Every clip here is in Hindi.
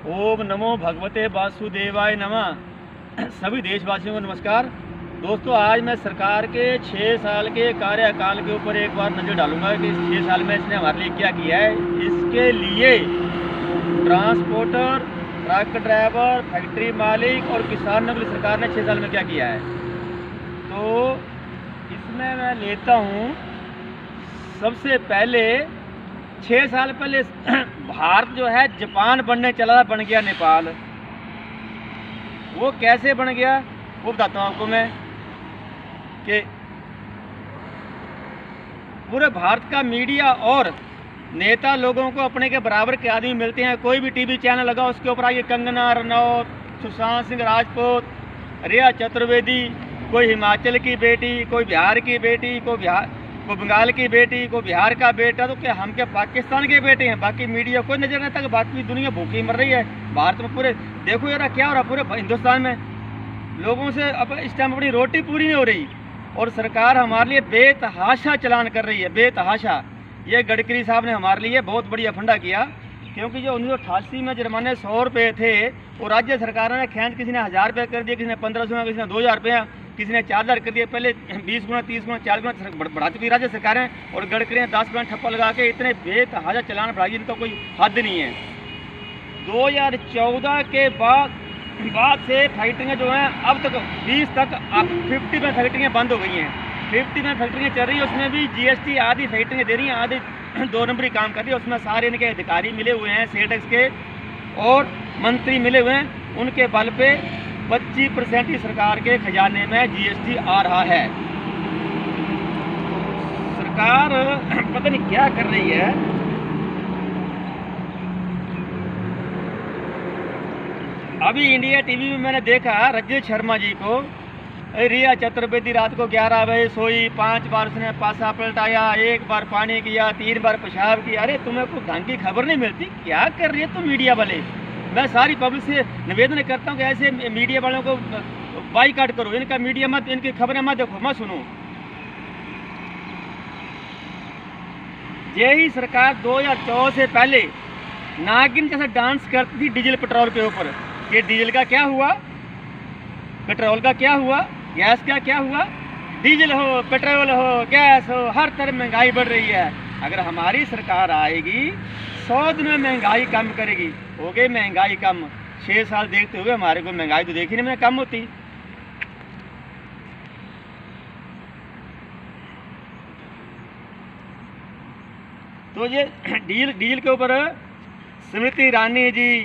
ओम नमो भगवते वासुदेवाय नमः। सभी देशवासियों को नमस्कार। दोस्तों, आज मैं सरकार के 6 साल के कार्यकाल के ऊपर एक बार नज़र डालूंगा कि इस 6 साल में इसने हमारे लिए क्या किया है। इसके लिए ट्रांसपोर्टर, ट्रक ड्राइवर, फैक्ट्री मालिक और किसानों के लिए सरकार ने 6 साल में क्या किया है। तो इसमें मैं लेता हूँ सबसे पहले 6 साल पहले भारत जो है जापान बनने चला था, बन गया नेपाल। वो कैसे बन गया वो बताता हूँ आपको मैं कि पूरे भारत का मीडिया और नेता लोगों को अपने के बराबर के आदमी मिलते हैं। कोई भी टीवी चैनल लगा उसके ऊपर आइए कंगना रनौत, सुशांत सिंह राजपूत, रिया चतुर्वेदी, कोई हिमाचल की बेटी, कोई बिहार की बेटी, कोई बंगाल की बेटी, कोई बिहार का बेटा। तो क्या हम क्या पाकिस्तान के बेटे हैं? बाकी मीडिया कोई नजर नहीं आता कि बाकी दुनिया भूखी मर रही है। भारत में पूरे देखो यार क्या हो रहा, पूरे हिंदुस्तान में लोगों से अब इस टाइम अपनी रोटी पूरी नहीं हो रही और सरकार हमारे लिए बेतहाशा चलान कर रही है, बेतहाशा। ये गडकरी साहब ने हमारे लिए बहुत बढ़िया फंडा किया, क्योंकि जो 1988 में जुर्माने 100 रुपये थे वो राज्य सरकारों ने खींच, किसी ने 1000 रुपये कर दिए, किसी ने 1500, किसी ने 2000 रुपये, किसी ने 4000 कर दिए। पहले 20 गुना, 30 गुना, 40 गुना बढ़ा चुकी राज्य सरकारें और गडकरी ने 10 गुना ठप्पा लगा के इतने बेतहाशा चलान बढ़ाई जिनका कोई हद नहीं है। 2014 के बाद से फैक्ट्रियाँ जो हैं अब तक 20 तक 50 में फैक्ट्रियाँ बंद हो गई हैं। 50 में फैक्ट्रियाँ चल रही हैं, उसमें भी GST आधी फैक्ट्रियाँ दे रही हैं, आधी 2 नंबरी काम कर रही है। उसमें सारे इनके अधिकारी मिले हुए हैं, सेटेक्स के और मंत्री मिले हुए हैं। उनके बल पे 25% ही सरकार के खजाने में GST आ रहा है। सरकार पता नहीं क्या कर रही है। अभी इंडिया टीवी में मैंने देखा रजत शर्मा जी को, रिया चतुर्वेदी रात को 11 बजे सोई, 5 बार उसने पासा पलटाया, 1 बार पानी किया, 3 बार पेशाब किया। अरे तुम्हें कोई ढंग की खबर नहीं मिलती? क्या कर रही है तुम मीडिया वाले? मैं सारी पब्लिक से निवेदन करता हूँ कि ऐसे मीडिया वालों को बाइकाट करो, इनका मीडिया मत, इनकी खबरें मत देखो, मत सुनो। यही सरकार 2014 से पहले नागिन जैसा डांस करती थी डीजल पेट्रोल के ऊपर। ये डीजल का क्या हुआ, पेट्रोल का क्या हुआ, गैस का क्या हुआ? डीजल हो, पेट्रोल हो, गैस हो, हर तरफ महंगाई बढ़ रही है। अगर हमारी सरकार आएगी 100 दिन में महंगाई कम करेगी। हो गई महंगाई कम। 6 साल देखते हुए हमारे को महंगाई तो देखी नहीं मैंने कम होती। तो ये डीजल के ऊपर स्मृति ईरानी जी,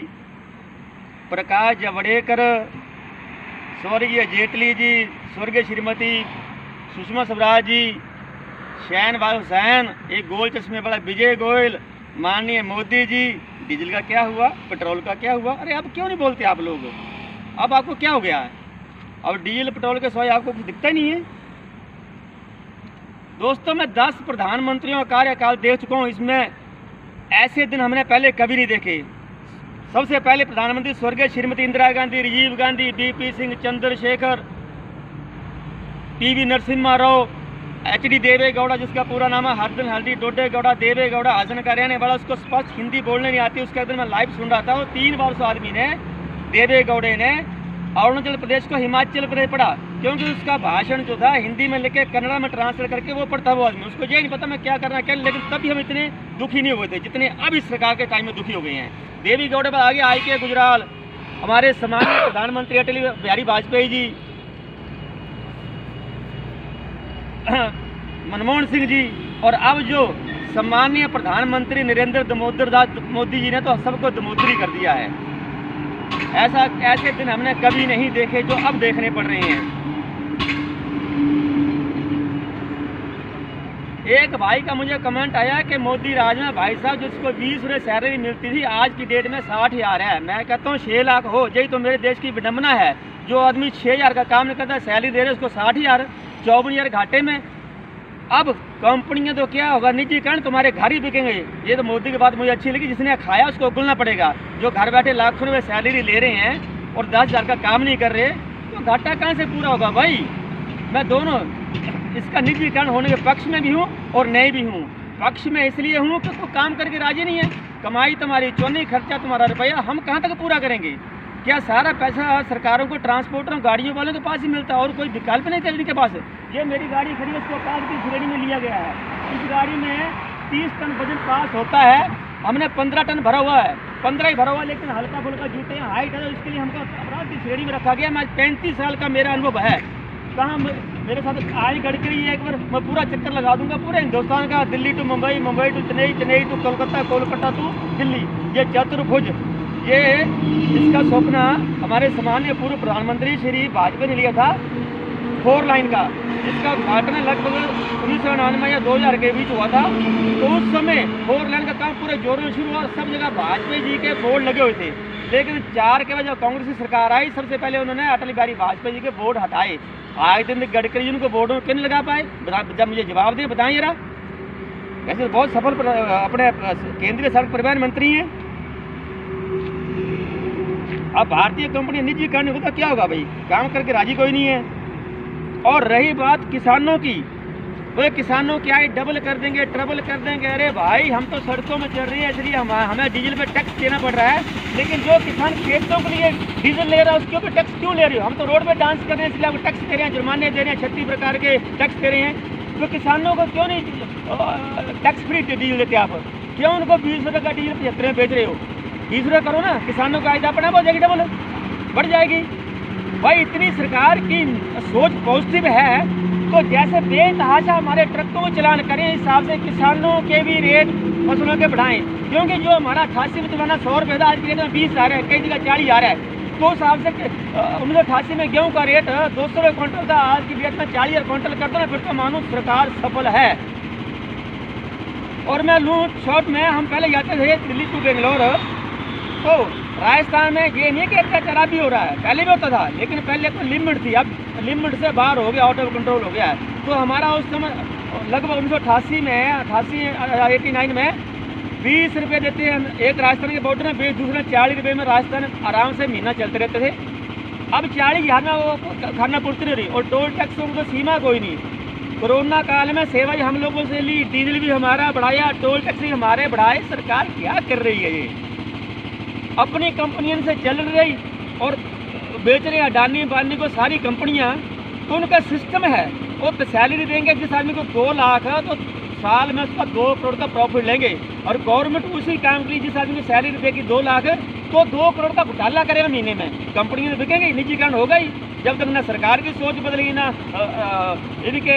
प्रकाश जावड़ेकर, स्वर्गीय जेटली जी, स्वर्गीय श्रीमती सुषमा स्वराज जी, शहनवाज हुसैन, एक गोल चश्मे वाला विजय गोयल, माननीय मोदी जी। डीजल का क्या हुआ, पेट्रोल का क्या हुआ? अरे अब क्यों नहीं बोलते आप लोग? अब आपको क्या हो गया है? अब डीजल पेट्रोल के सिवाय आपको कुछ दिखता ही नहीं है। दोस्तों, मैं 10 प्रधानमंत्रियों का कार्यकाल देख चुका हूँ। इसमें ऐसे दिन हमने पहले कभी नहीं देखे। सबसे पहले प्रधानमंत्री स्वर्गीय Shrimati Indira Gandhi, Rajiv Gandhi, BP Singh, Chandrashekhar, PV Narasimha Rao, HD Deve Gowda, जिसका पूरा नाम है हरदन हल्दी डोडे गौड़ा देवेगौड़ा, हासन का रहने वाला, उसको स्पष्ट हिंदी बोलने नहीं आती। उसके अंदर मैं लाइव सुन रहा था, वो 3 बार उस आदमी ने, देवेगौड़े ने, अरुणाचल प्रदेश को हिमाचल प्रदेश पढ़ा, क्योंकि उसका भाषण जो था हिंदी में लेके कन्नड़ा में ट्रांसलेट करके वो पढ़ता वो आदमी। उसको ये नहीं पता मैं क्या करना क्या, लेकिन तभी हम इतने दुखी नहीं हुए थे जितने अब इस सरकार के टाइम में दुखी हो गए हैं। देवेगौड़े पर आगे IK गुजराल, हमारे सम्मानीय प्रधानमंत्री अटल बिहारी वाजपेयी जी, मनमोहन सिंह जी, और अब जो सम्मानीय प्रधानमंत्री नरेंद्र दामोदर दास मोदी जी ने तो सबको दमोदरी कर दिया है। ऐसे दिन हमने कभी नहीं देखे जो अब देखने पड़ रहे हैं। एक भाई का मुझे कमेंट आया कि मोदी राज में भाई साहब जिसको 20 रुपये सैलरी मिलती थी आज की डेट में 60,000 है। मैं कहता हूँ 6 लाख हो, यही तो मेरे देश की विडम्बना है। जो आदमी 6000 का काम नहीं करता, सैलरी दे रहे उसको 60,000, 54,000 घाटे में। अब कंपनियां तो क्या होगा, निजीकरण, तुम्हारे घर ही बिकेंगे। ये तो मोदी की बात मुझे अच्छी लगी, जिसने खाया उसको उगलना पड़ेगा। जो घर बैठे लाखों रुपये सैलरी ले रहे हैं और 10,000 का काम नहीं कर रहे, तो घाटा कहाँ से पूरा होगा भाई? मैं दोनों इसका निजीकरण होने के पक्ष में भी हूँ और नहीं भी हूँ। पक्ष में इसलिए हूँ कि कोई काम करके राजी नहीं है। कमाई तुम्हारी चौनी, खर्चा तुम्हारा रुपया, हम कहाँ तक पूरा करेंगे? क्या सारा पैसा सरकारों को, ट्रांसपोर्टरों, गाड़ियों वालों के पास ही मिलता है और कोई विकल्प नहीं था इनके पास? ये मेरी गाड़ी खड़ी है, इसको पास की श्रेणी में लिया गया है। इस गाड़ी में 30 टन वजन पास होता है, हमने 15 टन भरा हुआ है, 15 ही भरा हुआ, लेकिन हल्का फुल्का जूते हैं, हाइट है, तो इसके लिए हमको अपराध की श्रेणी में रखा गया। मैं 35 साल का मेरा अनुभव है। कहाँ मेरे साथ आई गडकरी है, एक बार मैं पूरा चक्कर लगा दूंगा पूरे हिंदुस्तान का, Delhi to Mumbai, Mumbai to Chennai, Chennai to Kolkata, Kolkata to Delhi. ये चतुर्भुज, ये इसका स्वप्न हमारे सामान्य पूर्व प्रधानमंत्री श्री वाजपेयी ने लिया था, 4 लाइन का। इसका उद्घाटन लगभग 1999 या 2000 के बीच हुआ था। तो उस समय 4 लाइन का काम पूरे जोरों में शुरू हुआ, सब जगह वाजपेयी जी के बोर्ड लगे हुए थे। लेकिन 4 के बाद जब कांग्रेस की सरकार आई, सबसे पहले उन्होंने अटल बिहारी वाजपेयी जी के बोर्ड हटाए। आज दिन गडकरी जी उनको बोर्डों में क्यों नहीं लगा पाए? जब मुझे जवाब दें, बताएं जरा। वैसे बहुत सफल अपने केंद्रीय सड़क परिवहन मंत्री हैं। अब भारतीय कंपनी निजीकरण होगा क्या होगा भाई? काम करके राजी कोई नहीं है। और रही बात किसानों की, वो किसानों की आय डबल कर देंगे, ट्रबल कर देंगे। अरे भाई, हम तो सड़कों में चल रही है, इसलिए हमें डीजल पे टैक्स देना पड़ रहा है, लेकिन जो किसान खेतों के लिए डीजल ले रहा है उसके ऊपर टैक्स क्यों ले रहे हो? हम तो रोड पे डांस कर रहे हैं, इसलिए आपको टैक्स दे रहे हैं, जुर्माने दे रहे हैं, 36 प्रकार के टैक्स दे रहे हैं। तो किसानों को क्यों नहीं टैक्स फ्री डीजल देते आप? क्यों उनको 20 रुपये का डीजल 75 में बेच रहे हो? 20 रुपये करो ना, किसानों का आयदा अपना हो जाएगी, डबल बढ़ जाएगी। भाई, इतनी सरकार की सोच पॉजिटिव है, तो जैसे बेतहाशा हमारे ट्रकों को चलान करें, इस हिसाब से किसानों के भी रेट फसलों के बढ़ाएं। क्योंकि जो हमारा 88 में जमाना 100 रुपये था, आज की डेट में 20,000 है, कई जगह 40,000 है। तो उस हिसाब से 1988 में गेहूँ का रेट 200 रुपये क्विंटल था, आज की डेट में 40,000 क्विंटल कर दो ना, फिर तो मानो सरकार सफल है। और मैं लूँ शॉर्ट में, हम पहले जाते थे दिल्ली टू बेंगलोर, तो राजस्थान में ये नहीं कि अत्याचार भी हो रहा है, पहले भी होता था, लेकिन पहले तो लिमिट थी, अब लिमिट से बाहर हो गया, आउट ऑफ कंट्रोल हो गया है। तो हमारा उस समय लगभग 1988 में 89 में 20 रुपये देते हैं एक राजस्थान के बॉर्डर में, दूसरे 40 रुपये में राजस्थान आराम से महीना चलते रहते थे। अब 40,000 में वो खाना पूर्ति नहीं रही, और टोल टैक्स उनको सीमा कोई नहीं। कोरोना काल में सेवा ही हम लोगों से ली, डीजल भी हमारा बढ़ाया, टोल टैक्स भी हमारे बढ़ाए। सरकार क्या कर रही है? ये अपनी कंपनियों से चल रही और बेच रहे हैं अडानी अंबानी को सारी कंपनियां। तो उनका सिस्टम है, वो सैलरी देंगे जिस आदमी को 2 लाख है, तो साल में उसका 2 करोड़ का प्रॉफिट लेंगे। और गवर्नमेंट उसी काम के लिए जिस आदमी को सैलरी देगी 2 लाख, तो 2 करोड़ का घोटाला करेगा महीने में। कंपनी में बिकेंगे, निजीकरण होगा ही। जब तक ना सरकार की सोच बदलेगी, ना इनके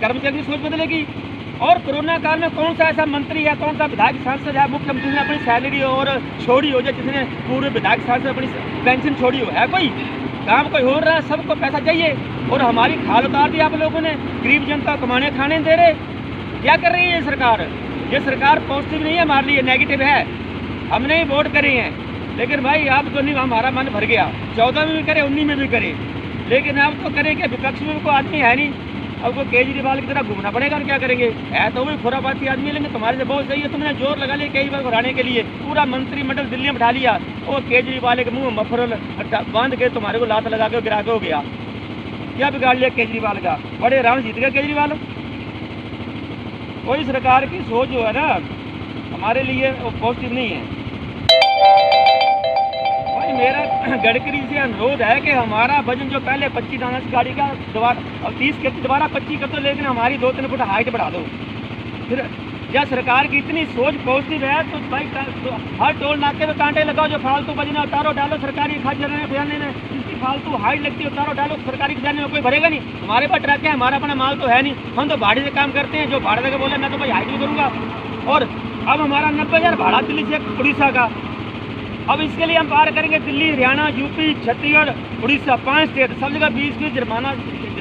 कर्मचारी की सोच बदलेगी। और कोरोना काल में कौन सा ऐसा मंत्री है, कौन सा विधायक सांसद है, मुख्यमंत्री ने अपनी सैलरी और छोड़ी हो, जिसने पूरे विधायक सांसद अपनी पेंशन छोड़ी हो? है कोई? काम कोई हो रहा है? सबको पैसा चाहिए। और हमारी खाल उतार दी आप लोगों ने, गरीब जनता कमाने खाने दे रहे। क्या कर रही है ये सरकार? ये सरकार पॉजिटिव नहीं है, हमारे लिए नेगेटिव है। हमने ही वोट करे हैं, लेकिन भाई आप तो नहीं, हमारा मन भर गया। 14 में भी करे, 19 में भी करे, लेकिन आप तो करें कि विपक्ष में कोई आदमी है नहीं, अब को केजरीवाल की तरह घूमना पड़ेगा। और क्या करेंगे? है तो वही खुरापाती आदमी, लेकिन तुम्हारे से बहुत सही है, तुमने जोर लगा लिया केजरीवाल को हराने के लिए, पूरा मंत्रिमंडल दिल्ली में बैठा लिया। वो केजरीवाल के मुंह मफरल बांध के तुम्हारे को लात लगा के गिरा के हो गया। क्या बिगाड़ लिया केजरीवाल का? बड़े आराम जीत गया केजरीवाल। कोई सरकार की सोच जो है ना, हमारे लिए पॉजिटिव नहीं है। भाई, मेरा गडकरी से अनुरोध है कि हमारा वजन जो पहले 25 दाना की गाड़ी का दोबारा अब 30 के दोबारा 25 कर दो, लेकिन हमारी 2-3 फुट हाइट बढ़ा दो। फिर या सरकार की इतनी सोच पॉजिटिव है तो भाई हर टोल नाके में कांटे लगाओ, जो फालतू बजना उतारो डालो सरकारी खजाने में, जिसकी फालतू हाइट लगती है उतारो डालो सरकारी खजाने में, कोई भरेगा नहीं। हमारे पास ट्रक है, हमारा अपना माल तो है नहीं, हम तो भाड़े से काम करते हैं। जो भाड़े देकर बोले मैं तो भाई हाइट भी करूँगा। और अब हमारा 90,000 भाड़ा दिल्ली से उड़ीसा का। अब इसके लिए हम पार करेंगे दिल्ली, हरियाणा, यूपी, छत्तीसगढ़, उड़ीसा, 5 स्टेट, सब जगह 20-20 जुर्माना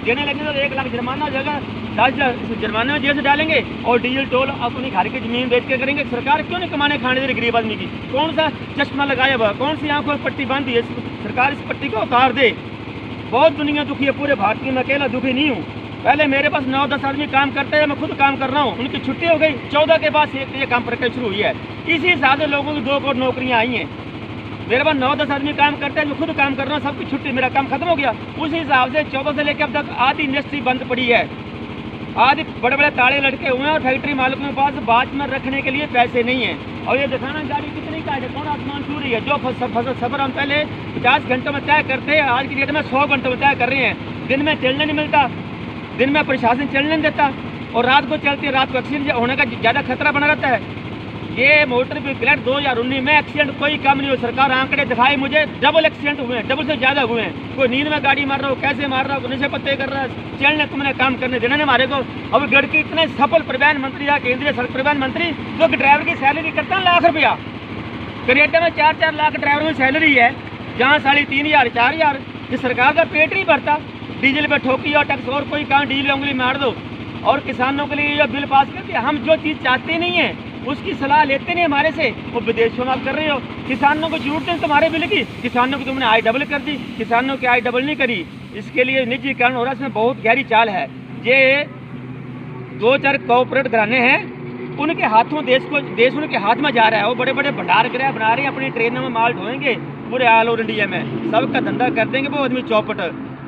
देने लगेंगे। तो 1 लाख जुर्माना जगह 10 लाख जुर्माना में जेल से डालेंगे, और डीजल टोल अपनी घर की जमीन बेच के करेंगे। सरकार क्यों नहीं कमाने खाने दे रही गरीब आदमी की? कौन सा चश्मा लगाया हुआ, कौन सी आंखों में पट्टी बांधी है? सरकार इस पट्टी को उतार दे। बहुत दुनिया दुखी है, पूरे भारत की, मैं अकेला दुखी नहीं हूँ। पहले मेरे पास 9-10 आदमी काम करते हैं, मैं खुद काम कर रहा हूँ। उनकी छुट्टी हो गई, 14 के बाद ये काम प्रक्रिया शुरू हुई है। इसी हिसाब से लोगों की 2 करोड़ नौकरियाँ आई हैं। मेरे पास 9-10 आदमी काम करते हैं, मैं खुद काम कर रहा हूँ, सबकी छुट्टी, मेरा काम खत्म हो गया। उसी हिसाब से 14 से लेकर अब तक आधी इंडस्ट्री बंद पड़ी है। आदि बड़े बड़े ताले लटके हुए हैं और फैक्ट्री मालिकों के पास वॉचमैन रखने के लिए पैसे नहीं हैं। और ये दिखाना गाड़ी कितनी का है, कौन आसमान छू रही है। जो सफ़र हम पहले 50 घंटों में तय करते हैं, आज की डेट में 100 घंटों में तय कर रहे हैं। दिन में चलने नहीं मिलता, दिन में प्रशासन चलने नहीं देता, और रात को चलती है, रात को एक्सीडेंट होने का ज़्यादा खतरा बना रहता है। ये मोटर व्हीकल एक्ट 2019 में एक्सीडेंट कोई कम नहीं हो। सरकार आंकड़े दिखाई मुझे, डबल एक्सीडेंट हुए हैं, डबल से ज़्यादा हुए हैं। कोई नींद में गाड़ी मार रहा हो, कैसे मार रहा हो, नशे पत्ते कर रहा है, चलने तुमने काम करने देना नहीं हमारे को। अब गडकरी इतने सफल परिवहन मंत्री या केंद्रीय सड़क परिवहन मंत्री, जो कि ड्राइवर की सैलरी करता है लाख रुपया। कनेडा में 4-4 लाख ड्राइवरों की सैलरी है, जहाँ 3,500 4,000। ये सरकार का पेट नहीं भरता। डीजल पे ठोकी और टैक्स और कोई काम डीजल उंगली मार दो। और किसानों के लिए ये बिल पास करके हम जो चीज़ चाहते नहीं है उसकी सलाह लेते नहीं हमारे से, वो विदेशों में आप कर रहे हो। किसानों को जरूरत है तुम्हारे बिल की, किसानों की तुमने आय डबल कर दी, किसानों की आय डबल नहीं करी। इसके लिए निजीकरण हो रहा है, इसमें बहुत गहरी चाल है। ये 2-4 कॉर्पोरेट घराने हैं, उनके हाथों देश उनके हाथ में जा रहा है। वो बड़े बड़े भंडार गृह बना रहे हैं, अपनी ट्रेनों में माल ढोएंगे पूरे ऑल ओवर इंडिया में, सबका धंधा कर देंगे वो आदमी चौपट।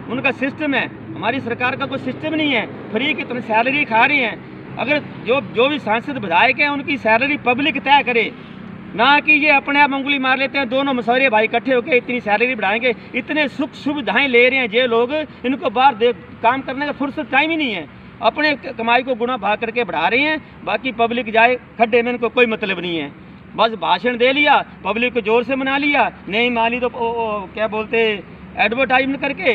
उनका सिस्टम है, हमारी सरकार का कोई सिस्टम नहीं है। फ्री की तुम सैलरी खा रही हैं। अगर जो भी सांसद विधायक हैं उनकी सैलरी पब्लिक तय करे, ना कि ये अपने आप उंगली मार लेते हैं। दोनों मसौरे भाई इकट्ठे होकर इतनी सैलरी बढ़ाएंगे, इतने सुख सुविधाएं ले रहे हैं ये लोग, इनको बाहर काम करने का फुर्सत टाइम ही नहीं है। अपने कमाई को गुना भाग करके बढ़ा रहे हैं, बाकी पब्लिक जाए खड्डे में, इनको कोई मतलब नहीं है। बस भाषण दे लिया, पब्लिक को जोर से मना लिया, नहीं मानी तो क्या बोलते एडवर्टाइजमेंट करके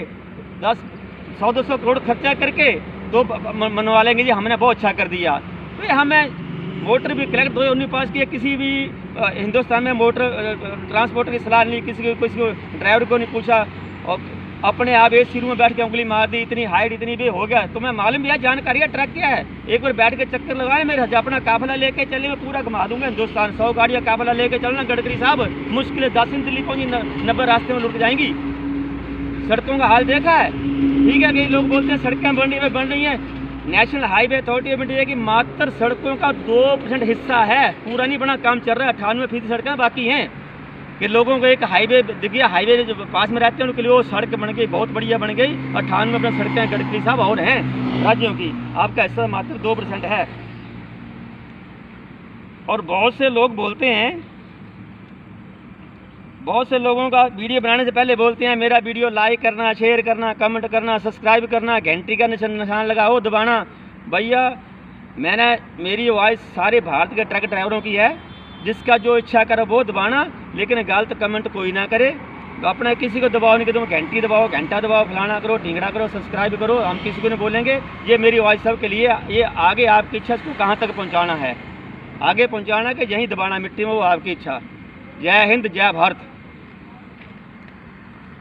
100-200 करोड़ खर्चा करके तो मनवा लेंगे जी हमने बहुत अच्छा कर दिया। तो हमें मोटर व्हीकल एक्ट 2019 पास किया, किसी भी हिंदुस्तान में मोटर ट्रांसपोर्टर की सलाह नहीं, किसी को ड्राइवर को नहीं पूछा, और अपने आप एक सिरों में बैठ के उंगली मार दी। इतनी हाइट इतनी भी हो गया। तुम्हें मालूम भी है जानकारी है ट्रक क्या है? एक बार बैठ के चक्कर लगाए, मेरे अपना काफिला लेके चले, मैं पूरा घुमा दूंगा हिंदुस्तान। 100 गाड़ियाँ काफिला लेके चलना गडकरी साहब, मुश्किल 10 दिन दिल्ली पहुँची, 90 रास्ते में लुट जाएंगी। सड़कों का हाल देखा है, ठीक है। कई लोग बोलते हैं सड़कें बन रही हैं। National highway authority of India की मात्र सड़कों का 2% हिस्सा है, पूरा नहीं बना काम चल रहा है। 98% सड़कें बाकी हैं। कि लोगों को एक हाईवे दिख गया, हाईवे जो पास में रहते हैं उनके लिए वो सड़क बन गई, बहुत बढ़िया बन गई। 98% सड़कें गडकरी साहब और हैं राज्यों की, आपका हिस्सा मात्र 2% है। और बहुत से लोग बोलते हैं, बहुत से लोगों का वीडियो बनाने से पहले बोलते हैं मेरा वीडियो लाइक करना, शेयर करना, कमेंट करना, सब्सक्राइब करना, घंटी का निशान लगा हो दबाना। भैया मेरी वॉइस सारे भारत के ट्रक ड्राइवरों की है, जिसका जो इच्छा करो वो दबाना, लेकिन गलत कमेंट कोई ना करे। तो अपना किसी को दबाओ नहीं कि तुम घंटी दबाओ, घंटा दबाओ, फलाना करो, ढींगड़ा करो, सब्सक्राइब करो, हम किसी को नहीं बोलेंगे। ये मेरी वॉइस सबके लिए, ये आगे आपकी इच्छा इसको कहाँ तक पहुँचाना है, आगे पहुँचाना कि यहीं दबाना मिट्टी में, वो आपकी इच्छा। जय हिंद, जय भारत।